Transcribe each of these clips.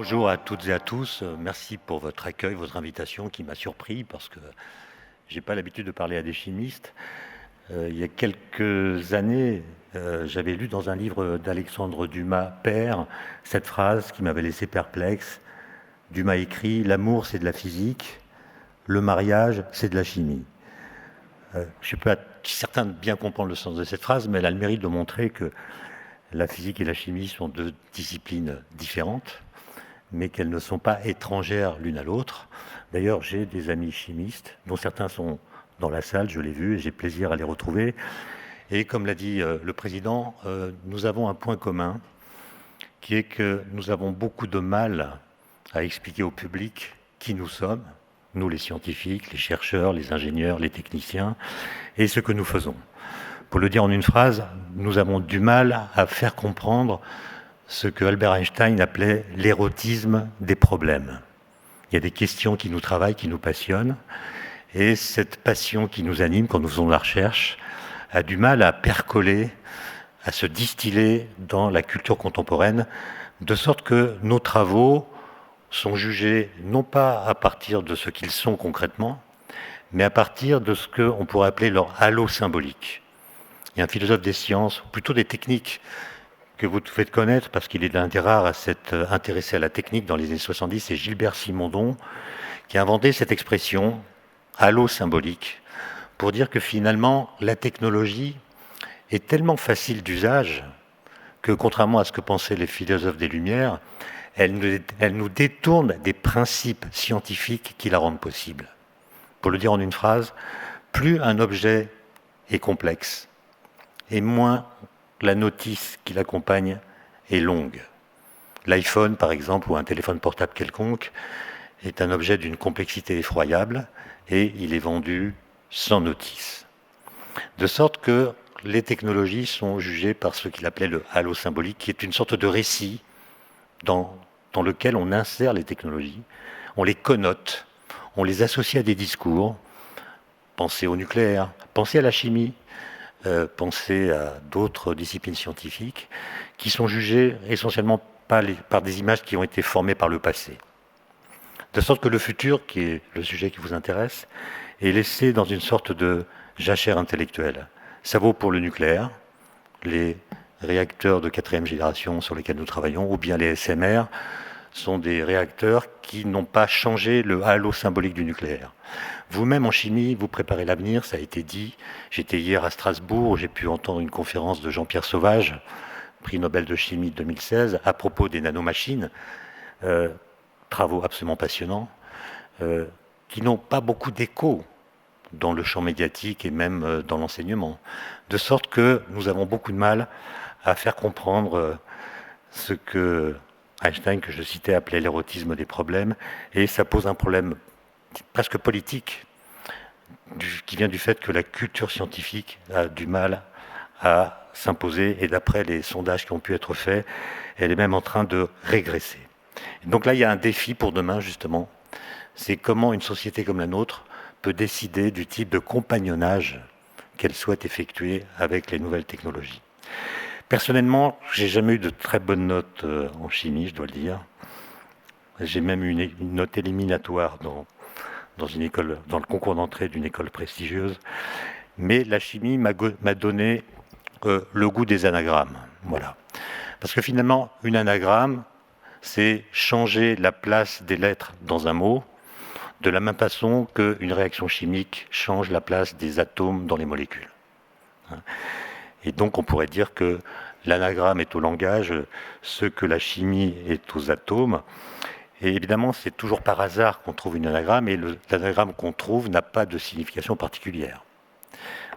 Bonjour à toutes et à tous. Merci pour votre accueil, votre invitation qui m'a surpris parce que j'ai pas l'habitude de parler à des chimistes. Il y a quelques années, j'avais lu dans un livre d'Alexandre Dumas, père, cette phrase qui m'avait laissé perplexe. Dumas écrit: l'amour, c'est de la physique, le mariage, c'est de la chimie. Je ne suis pas certain de bien comprendre le sens de cette phrase, mais elle a le mérite de montrer que la physique et la chimie sont deux disciplines différentes, mais qu'elles ne sont pas étrangères l'une à l'autre. D'ailleurs, j'ai des amis chimistes, dont certains sont dans la salle, je l'ai vu, et j'ai plaisir à les retrouver. Et comme l'a dit le président, nous avons un point commun, qui est que nous avons beaucoup de mal à expliquer au public qui nous sommes, nous les scientifiques, les chercheurs, les ingénieurs, les techniciens, et ce que nous faisons. Pour le dire en une phrase, nous avons du mal à faire comprendre ce que Albert Einstein appelait l'érotisme des problèmes. Il y a des questions qui nous travaillent, qui nous passionnent, et cette passion qui nous anime quand nous faisons de la recherche a du mal à percoler, à se distiller dans la culture contemporaine, de sorte que nos travaux sont jugés non pas à partir de ce qu'ils sont concrètement, mais à partir de ce qu'on pourrait appeler leur halo symbolique. Il y a un philosophe des sciences, ou plutôt des techniques, que vous faites connaître parce qu'il est l'un des rares à s'être intéressé à la technique dans les années 70, c'est Gilbert Simondon, qui a inventé cette expression halo symbolique pour dire que finalement la technologie est tellement facile d'usage que, contrairement à ce que pensaient les philosophes des Lumières, elle nous détourne des principes scientifiques qui la rendent possible. Pour le dire en une phrase, plus un objet est complexe, et moins la notice qui l'accompagne est longue. L'iPhone, par exemple, ou un téléphone portable quelconque, est un objet d'une complexité effroyable et il est vendu sans notice. De sorte que les technologies sont jugées par ce qu'il appelait le halo symbolique, qui est une sorte de récit dans lequel on insère les technologies, on les connote, on les associe à des discours. Pensez au nucléaire, pensez à la chimie, pensez à d'autres disciplines scientifiques qui sont jugées essentiellement par des images qui ont été formées par le passé. De sorte que le futur, qui est le sujet qui vous intéresse, est laissé dans une sorte de jachère intellectuelle. Ça vaut pour le nucléaire, les réacteurs de 4e génération sur lesquels nous travaillons, ou bien les SMR, sont des réacteurs qui n'ont pas changé le halo symbolique du nucléaire. Vous-même en chimie, vous préparez l'avenir, ça a été dit. J'étais hier à Strasbourg, j'ai pu entendre une conférence de Jean-Pierre Sauvage, prix Nobel de chimie 2016, à propos des nanomachines, travaux absolument passionnants, qui n'ont pas beaucoup d'écho dans le champ médiatique et même dans l'enseignement. De sorte que nous avons beaucoup de mal à faire comprendre ce que Einstein, que je citais, appelait l'érotisme des problèmes, et ça pose un problème presque politique, qui vient du fait que la culture scientifique a du mal à s'imposer, et d'après les sondages qui ont pu être faits, elle est même en train de régresser. Et donc là, il y a un défi pour demain, justement, c'est comment une société comme la nôtre peut décider du type de compagnonnage qu'elle souhaite effectuer avec les nouvelles technologies. Personnellement, j'ai jamais eu de très bonnes notes en chimie, je dois le dire. J'ai même eu une note éliminatoire dans une école, dans le concours d'entrée d'une école prestigieuse. Mais la chimie m'a donné le goût des anagrammes. Voilà. Parce que finalement, une anagramme, c'est changer la place des lettres dans un mot, de la même façon qu'une réaction chimique change la place des atomes dans les molécules. Et donc on pourrait dire que l'anagramme est au langage ce que la chimie est aux atomes. Et évidemment, c'est toujours par hasard qu'on trouve une anagramme, et l'anagramme qu'on trouve n'a pas de signification particulière.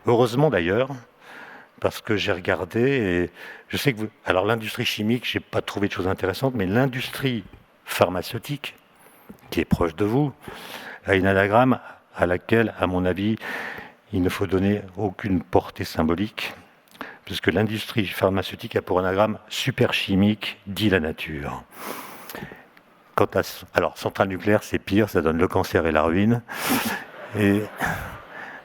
Heureusement d'ailleurs, parce que j'ai regardé, et je sais que alors l'industrie chimique, je n'ai pas trouvé de choses intéressantes, mais l'industrie pharmaceutique, qui est proche de vous, a une anagramme à laquelle, à mon avis, il ne faut donner aucune portée symbolique, puisque l'industrie pharmaceutique a pour anagramme super chimique, dit la nature. Alors, centrale nucléaire, c'est pire, ça donne le cancer et la ruine. Et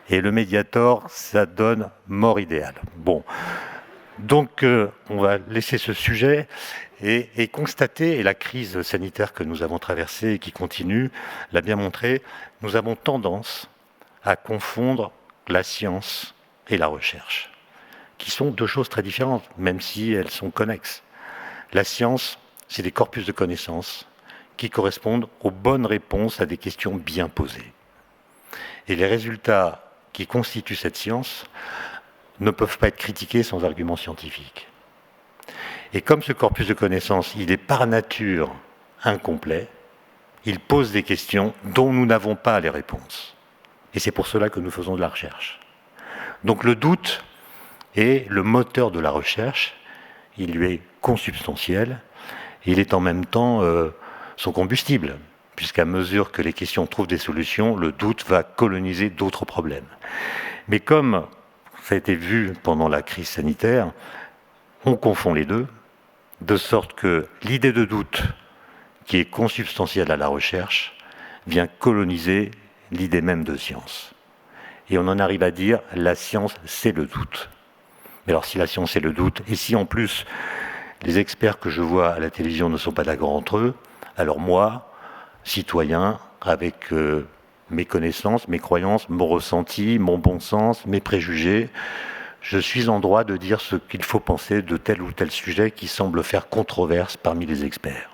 le Mediator, ça donne mort idéale. Bon, Donc, on va laisser ce sujet et constater, et la crise sanitaire que nous avons traversée et qui continue l'a bien montré, nous avons tendance à confondre la science et la recherche, qui sont deux choses très différentes, même si elles sont connexes. La science, c'est des corpus de connaissances qui correspondent aux bonnes réponses à des questions bien posées. Et les résultats qui constituent cette science ne peuvent pas être critiqués sans arguments scientifiques. Et comme ce corpus de connaissances, il est par nature incomplet, il pose des questions dont nous n'avons pas les réponses. Et c'est pour cela que nous faisons de la recherche. Donc le doute est le moteur de la recherche, il lui est consubstantiel, il est en même temps son combustible, puisqu'à mesure que les questions trouvent des solutions, le doute va coloniser d'autres problèmes. Mais comme ça a été vu pendant la crise sanitaire, on confond les deux, de sorte que l'idée de doute, qui est consubstantielle à la recherche, vient coloniser l'idée même de science. Et on en arrive à dire la science, c'est le doute. Mais alors si la science, c'est le doute, et si en plus les experts que je vois à la télévision ne sont pas d'accord entre eux, alors moi, citoyen, avec mes connaissances, mes croyances, mon ressenti, mon bon sens, mes préjugés, je suis en droit de dire ce qu'il faut penser de tel ou tel sujet qui semble faire controverse parmi les experts.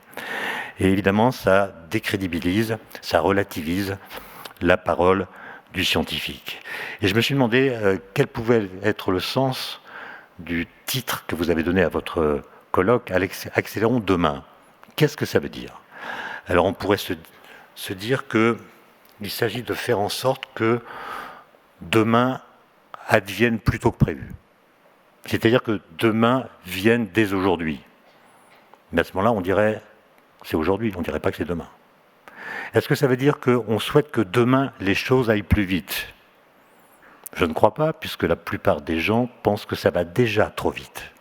Et évidemment, ça décrédibilise, ça relativise la parole du scientifique. Et je me suis demandé quel pouvait être le sens du titre que vous avez donné à votre colloque, Accélérons demain. Qu'est-ce que ça veut dire? Alors on pourrait se dire qu'il s'agit de faire en sorte que demain advienne plus tôt que prévu. C'est-à-dire que demain vienne dès aujourd'hui. Mais à ce moment-là, on dirait c'est aujourd'hui, on ne dirait pas que c'est demain. Est-ce que ça veut dire qu'on souhaite que demain les choses aillent plus vite? Je ne crois pas, puisque la plupart des gens pensent que ça va déjà trop vite.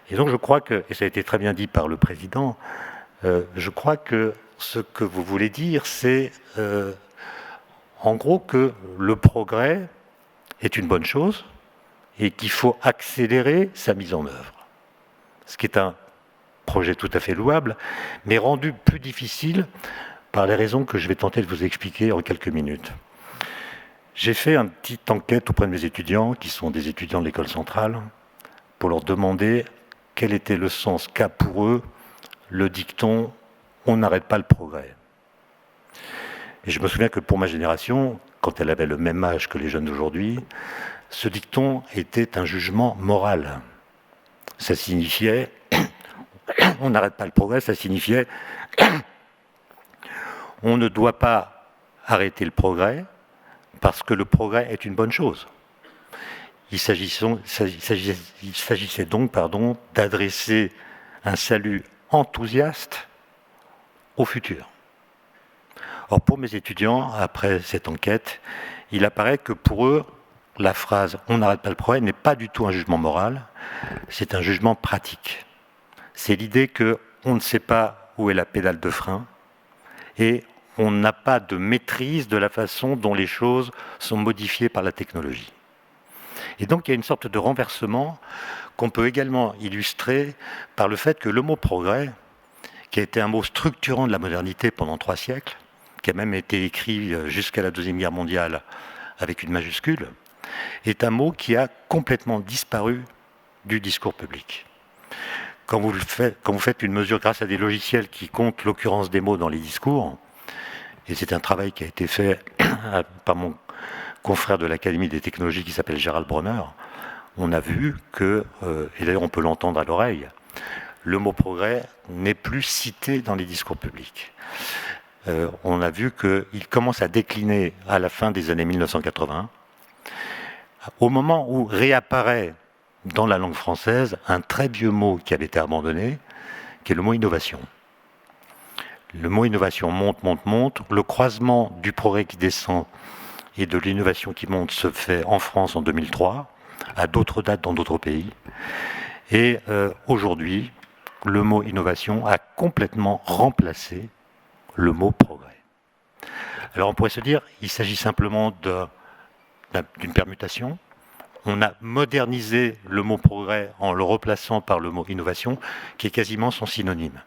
Et donc je crois que, et ça a été très bien dit par le président, je crois que ce que vous voulez dire, c'est en gros que le progrès est une bonne chose et qu'il faut accélérer sa mise en œuvre. Ce qui est un projet tout à fait louable, mais rendu plus difficile par les raisons que je vais tenter de vous expliquer en quelques minutes. J'ai fait une petite enquête auprès de mes étudiants, qui sont des étudiants de l'école centrale, pour leur demander quel était le sens qu'a pour eux le dicton « on n'arrête pas le progrès ». Et je me souviens que pour ma génération, quand elle avait le même âge que les jeunes d'aujourd'hui, ce dicton était un jugement moral. Ça signifiait « on n'arrête pas le progrès », ça signifiait « on ne doit pas arrêter le progrès parce que le progrès est une bonne chose ». Il s'agissait donc d'adresser un salut enthousiaste au futur. Or, pour mes étudiants, après cette enquête, il apparaît que pour eux, la phrase « on n'arrête pas le progrès » n'est pas du tout un jugement moral, c'est un jugement pratique. C'est l'idée qu'on ne sait pas où est la pédale de frein et on n'a pas de maîtrise de la façon dont les choses sont modifiées par la technologie. Et donc il y a une sorte de renversement qu'on peut également illustrer par le fait que le mot progrès, qui a été un mot structurant de la modernité pendant 3 siècles, qui a même été écrit jusqu'à la Deuxième Guerre mondiale avec une majuscule, est un mot qui a complètement disparu du discours public. Quand vous faites une mesure grâce à des logiciels qui comptent l'occurrence des mots dans les discours, et c'est un travail qui a été fait par mon confrère de l'Académie des technologies qui s'appelle Gérald Bronner, on a vu que, et d'ailleurs on peut l'entendre à l'oreille, le mot progrès n'est plus cité dans les discours publics. On a vu qu'il commence à décliner à la fin des années 1980, au moment où réapparaît dans la langue française un très vieux mot qui avait été abandonné, qui est le mot innovation. Le mot innovation monte, monte, monte. Le croisement du progrès qui descend et de l'innovation qui monte se fait en France en 2003, à d'autres dates dans d'autres pays. Et aujourd'hui, le mot innovation a complètement remplacé le mot progrès. Alors on pourrait se dire, il s'agit simplement d'une permutation. on a modernisé le mot progrès en le replaçant par le mot innovation, qui est quasiment son synonyme.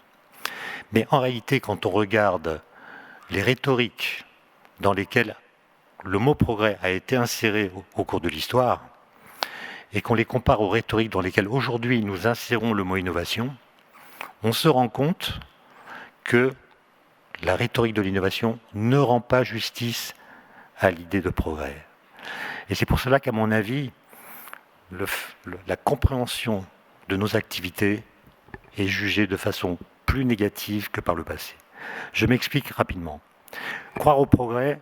Mais en réalité, quand on regarde les rhétoriques dans lesquelles le mot progrès a été inséré au cours de l'histoire, et qu'on les compare aux rhétoriques dans lesquelles aujourd'hui nous insérons le mot innovation, on se rend compte que la rhétorique de l'innovation ne rend pas justice à l'idée de progrès. Et c'est pour cela qu'à mon avis, la compréhension de nos activités est jugée de façon plus négative que par le passé. Je m'explique rapidement. Croire au progrès,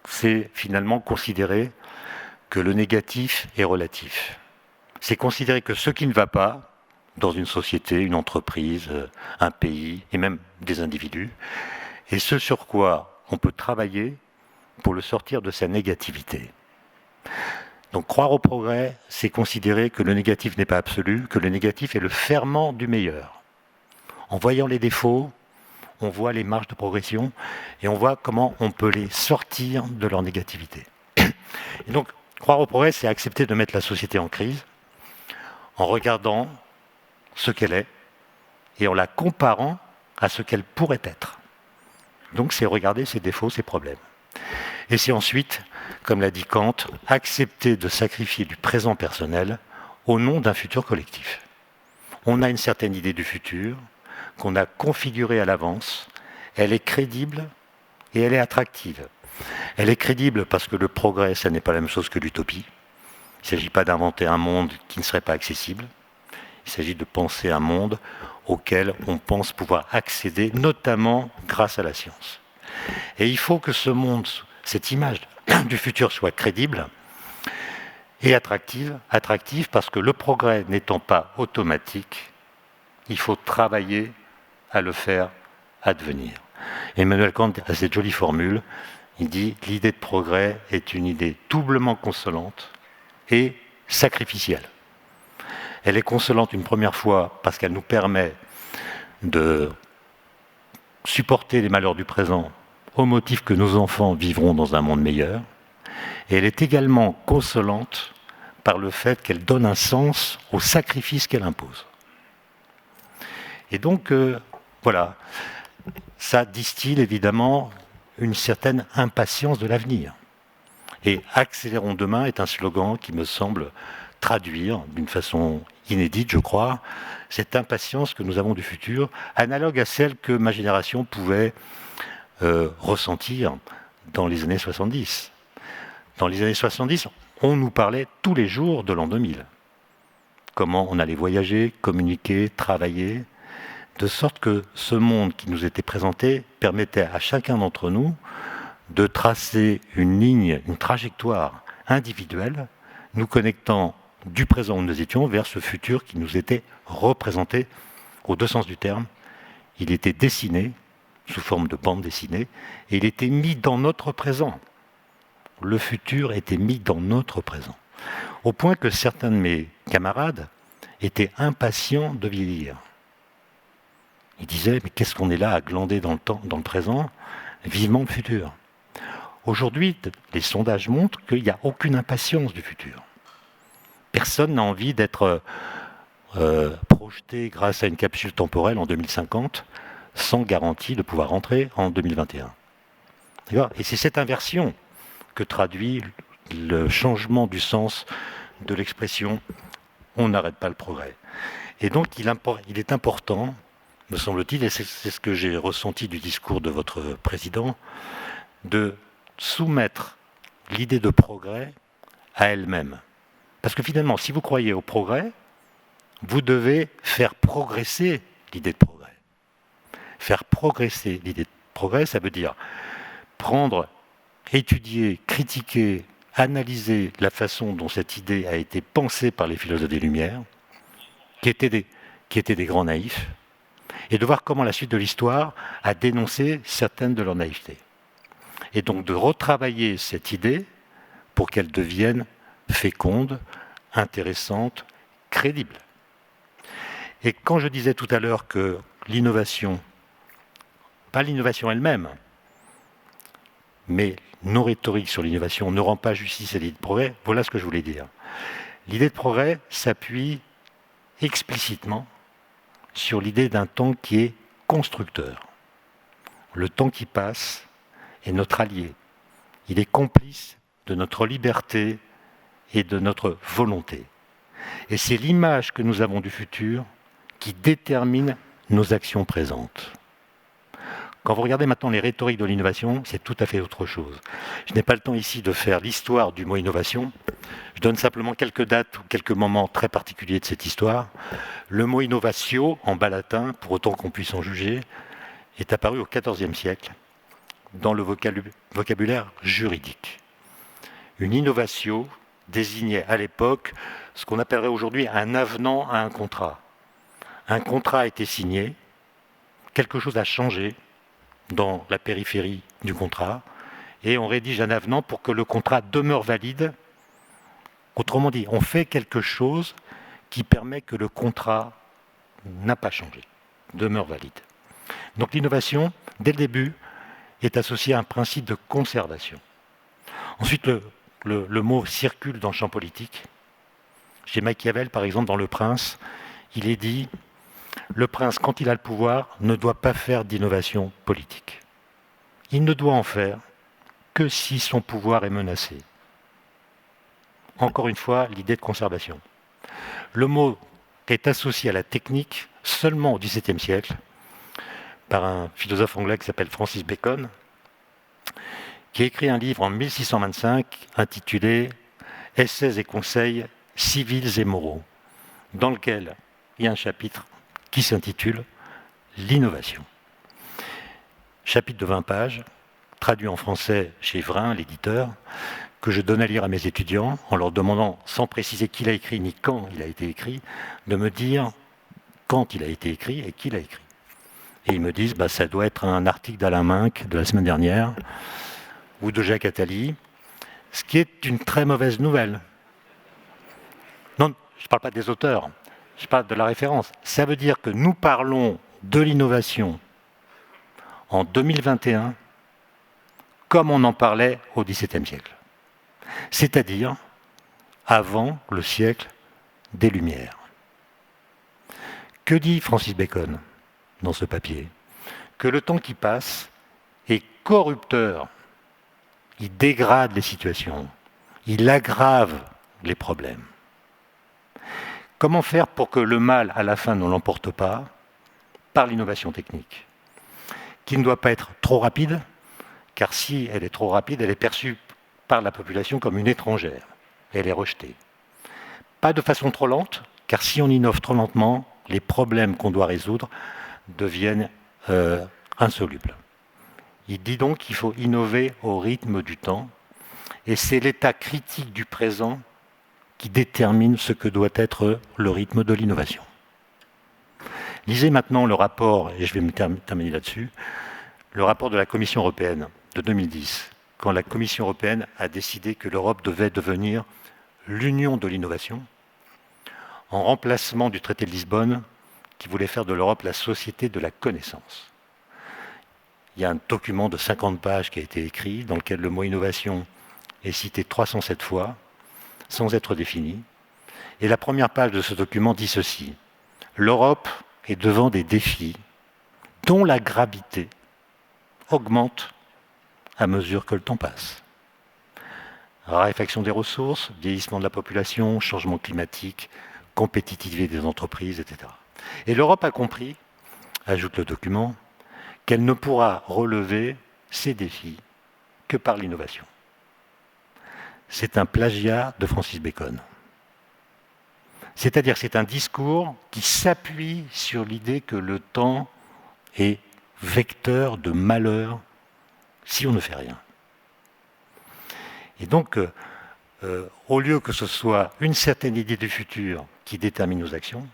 c'est finalement considérer que le négatif est relatif. C'est considérer que ce qui ne va pas dans une société, une entreprise, un pays et même des individus, est ce sur quoi on peut travailler pour le sortir de sa négativité. Donc croire au progrès, c'est considérer que le négatif n'est pas absolu, que le négatif est le ferment du meilleur. En voyant les défauts, on voit les marges de progression et on voit comment on peut les sortir de leur négativité. Et donc, croire au progrès, c'est accepter de mettre la société en crise en regardant ce qu'elle est et en la comparant à ce qu'elle pourrait être. Donc, c'est regarder ses défauts, ses problèmes. Et c'est ensuite, comme l'a dit Kant, accepter de sacrifier du présent personnel au nom d'un futur collectif. On a une certaine idée du futur qu'on a configurée à l'avance. Elle est crédible et elle est attractive. Elle est crédible parce que le progrès, ça n'est pas la même chose que l'utopie. Il ne s'agit pas d'inventer un monde qui ne serait pas accessible. Il s'agit de penser un monde auquel on pense pouvoir accéder, notamment grâce à la science. Et il faut que ce monde, cette image du futur soit crédible et attractive parce que le progrès n'étant pas automatique, il faut travailler à le faire advenir. Emmanuel Kant a cette jolie formule, il dit « l'idée de progrès est une idée doublement consolante et sacrificielle ». Elle est consolante une première fois parce qu'elle nous permet de supporter les malheurs du présent au motif que nos enfants vivront dans un monde meilleur. Et elle est également consolante par le fait qu'elle donne un sens au sacrifice qu'elle impose. Et donc, voilà, ça distille évidemment une certaine impatience de l'avenir. Et « Accélérons demain » est un slogan qui me semble traduire d'une façon inédite, je crois, cette impatience que nous avons du futur, analogue à celle que ma génération pouvait ressentir dans les années 70. Dans les années 70, on nous parlait tous les jours de l'an 2000. Comment on allait voyager, communiquer, travailler, de sorte que ce monde qui nous était présenté permettait à chacun d'entre nous de tracer une ligne, une trajectoire individuelle, nous connectant du présent où nous étions vers ce futur qui nous était représenté aux deux sens du terme. Il était dessiné sous forme de bande dessinée et il était mis dans notre présent. Le futur était mis dans notre présent. Au point que certains de mes camarades étaient impatients de vieillir. Ils disaient, mais qu'est-ce qu'on est là à glander dans le temps, dans le présent, vivement le futur. Aujourd'hui, les sondages montrent qu'il n'y a aucune impatience du futur. Personne n'a envie d'être projeté grâce à une capsule temporelle en 2050 sans garantie de pouvoir rentrer en 2021. D'accord ? Et c'est cette inversion que traduit le changement du sens de l'expression « on n'arrête pas le progrès ». Et donc il est important, me semble-t-il, et c'est ce que j'ai ressenti du discours de votre président, de soumettre l'idée de progrès à elle-même. Parce que finalement, si vous croyez au progrès, vous devez faire progresser l'idée de progrès. Faire progresser l'idée de progrès, ça veut dire prendre, étudier, critiquer, analyser la façon dont cette idée a été pensée par les philosophes des Lumières, qui étaient des grands naïfs, et de voir comment la suite de l'histoire a dénoncé certaines de leurs naïvetés. Et donc de retravailler cette idée pour qu'elle devienne féconde, intéressante, crédible. Et quand je disais tout à l'heure que l'innovation, pas l'innovation elle-même, mais nos rhétoriques sur l'innovation ne rendent pas justice à l'idée de progrès. Voilà ce que je voulais dire. L'idée de progrès s'appuie explicitement sur l'idée d'un temps qui est constructeur. Le temps qui passe est notre allié. Il est complice de notre liberté et de notre volonté. Et c'est l'image que nous avons du futur qui détermine nos actions présentes. Quand vous regardez maintenant les rhétoriques de l'innovation, c'est tout à fait autre chose. Je n'ai pas le temps ici de faire l'histoire du mot innovation. Je donne simplement quelques dates ou quelques moments très particuliers de cette histoire. Le mot innovatio, en bas latin, pour autant qu'on puisse en juger, est apparu au XIVe siècle dans le vocabulaire juridique. Une innovatio désignait à l'époque ce qu'on appellerait aujourd'hui un avenant à un contrat. Un contrat a été signé, quelque chose a changé dans la périphérie du contrat, et on rédige un avenant pour que le contrat demeure valide. Autrement dit, on fait quelque chose qui permet que le contrat n'a pas changé, demeure valide. Donc l'innovation, dès le début, est associée à un principe de conservation. Ensuite, le mot circule dans le champ politique. Chez Machiavel, par exemple, dans Le Prince, il est dit « Le prince, quand il a le pouvoir, ne doit pas faire d'innovation politique. Il ne doit en faire que si son pouvoir est menacé. » Encore une fois, l'idée de conservation. Le mot est associé à la technique seulement au XVIIe siècle par un philosophe anglais qui s'appelle Francis Bacon, qui a écrit un livre en 1625 intitulé « Essais et conseils civils et moraux », dans lequel il y a un chapitre qui s'intitule « L'innovation ». Chapitre de 20 pages, traduit en français chez Vrin, l'éditeur, que je donne à lire à mes étudiants en leur demandant, sans préciser qui l'a écrit ni quand il a été écrit, de me dire quand il a été écrit et qui l'a écrit. Et ils me disent, ça doit être un article d'Alain Minc de la semaine dernière, ou de Jacques Attali, ce qui est une très mauvaise nouvelle. Non, je ne parle pas des auteurs, je parle de la référence. Ça veut dire que nous parlons de l'innovation en 2021 comme on en parlait au XVIIe siècle. C'est-à-dire avant le siècle des Lumières. Que dit Francis Bacon dans ce papier? Que le temps qui passe est corrupteur. Il dégrade les situations, il aggrave les problèmes. Comment faire pour que le mal, à la fin, ne l'emporte pas? Par l'innovation technique, qui ne doit pas être trop rapide, car si elle est trop rapide, elle est perçue par la population comme une étrangère. Elle est rejetée. Pas de façon trop lente, car si on innove trop lentement, les problèmes qu'on doit résoudre deviennent insolubles. Il dit donc qu'il faut innover au rythme du temps, et c'est l'état critique du présent qui détermine ce que doit être le rythme de l'innovation. Lisez maintenant le rapport, et je vais me terminer là-dessus, le rapport de la Commission européenne de 2010, quand la Commission européenne a décidé que l'Europe devait devenir l'union de l'innovation, en remplacement du traité de Lisbonne, qui voulait faire de l'Europe la société de la connaissance. Il y a un document de 50 pages qui a été écrit, dans lequel le mot innovation est cité 307 fois, sans être défini. Et la première page de ce document dit ceci: l'Europe est devant des défis dont la gravité augmente à mesure que le temps passe. Raréfaction des ressources, vieillissement de la population, changement climatique, compétitivité des entreprises, etc. Et l'Europe a compris, ajoute le document, qu'elle ne pourra relever ces défis que par l'innovation. C'est un plagiat de Francis Bacon. C'est-à-dire que c'est un discours qui s'appuie sur l'idée que le temps est vecteur de malheur si on ne fait rien. Et donc, au lieu que ce soit une certaine idée du futur qui détermine nos actions,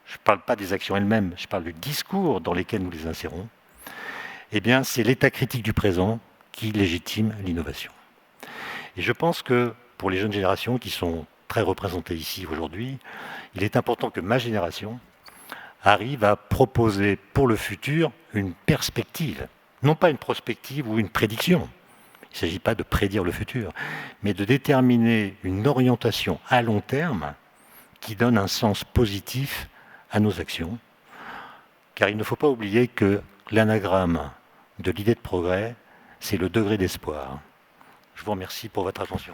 je ne parle pas des actions elles-mêmes, je parle du discours dans lesquels nous les insérons, eh bien, c'est l'état critique du présent qui légitime l'innovation. Et je pense que pour les jeunes générations qui sont très représentées ici aujourd'hui, il est important que ma génération arrive à proposer pour le futur une perspective, non pas une prospective ou une prédiction, Il ne s'agit pas de prédire le futur, mais de déterminer une orientation à long terme qui donne un sens positif à nos actions. Car il ne faut pas oublier que l'anagramme de l'idée de progrès, c'est le degré d'espoir. Je vous remercie pour votre attention.